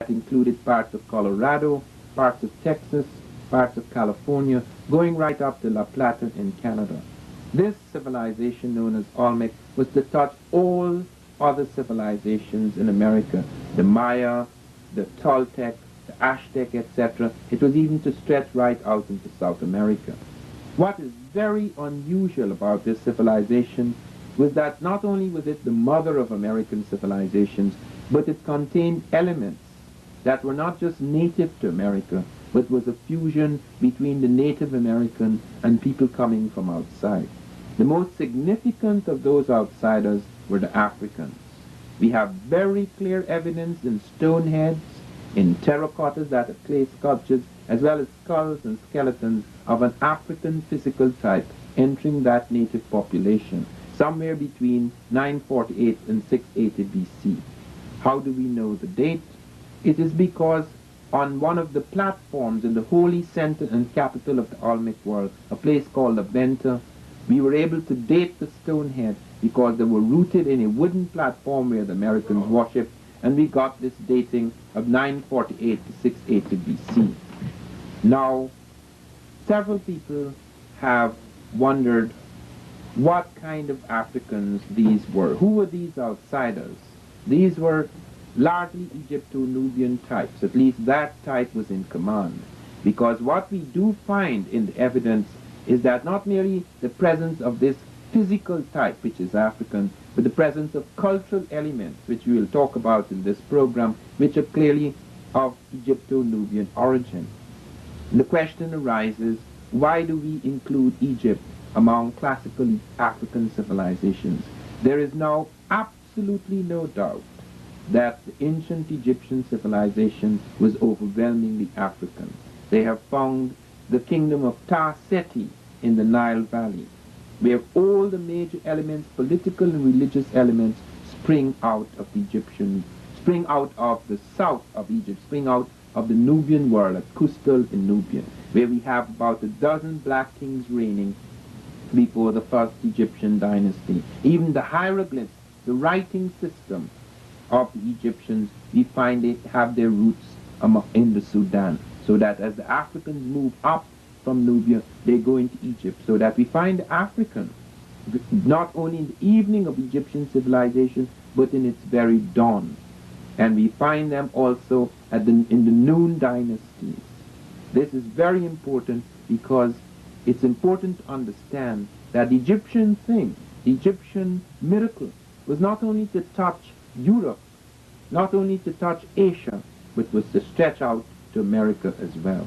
that included parts of Colorado, parts of Texas, parts of California, going right up to La Plata in Canada. This civilization known as Olmec was to touch all other civilizations in America, the Maya, the Toltec, the Aztec, etc. It was even to stretch right out into South America. What is very unusual about this civilization was that not only was it the mother of American civilizations, but it contained elements that were not just native to America, but was a fusion between the Native American and people coming from outside. The most significant of those outsiders were the Africans. We have very clear evidence in stone heads, in terracottas that are clay sculptures, as well as skulls and skeletons of an African physical type entering that native population, somewhere between 948 and 680 BC. How do we know the date? It is because on one of the platforms in the holy center and capital of the Olmec world, a place called La Venta, we were able to date the stone head because they were rooted in a wooden platform where the Americans worshipped, and we got this dating of 948 to 680 BC. Now, several people have wondered what kind of Africans these were. Who were these outsiders? These were largely Egypto-Nubian types. At least that type was in command. Because what we do find in the evidence is that not merely the presence of this physical type, which is African, but the presence of cultural elements, which we will talk about in this program, which are clearly of Egypto-Nubian origin. The question arises, why do we include Egypt among classical African civilizations? There is now absolutely no doubt that the ancient Egyptian civilization was overwhelmingly African. They have found the kingdom of Ta-Seti in the Nile Valley, where all the major elements, political and religious elements, spring out of the south of Egypt, spring out of the Nubian world at Kustal in Nubia, where we have about a dozen black kings reigning before the first Egyptian dynasty. Even the hieroglyphs, the writing system of the Egyptians, we find it have their roots in the Sudan, so that as the Africans move up from Nubia, they go into Egypt, so that we find the Africans not only in the evening of Egyptian civilization, but in its very dawn. And we find them also in the noon dynasties. This is very important because it's important to understand that the Egyptian thing, the Egyptian miracle, was not only to touch Europe, not only to touch Asia, but was to stretch out to America as well.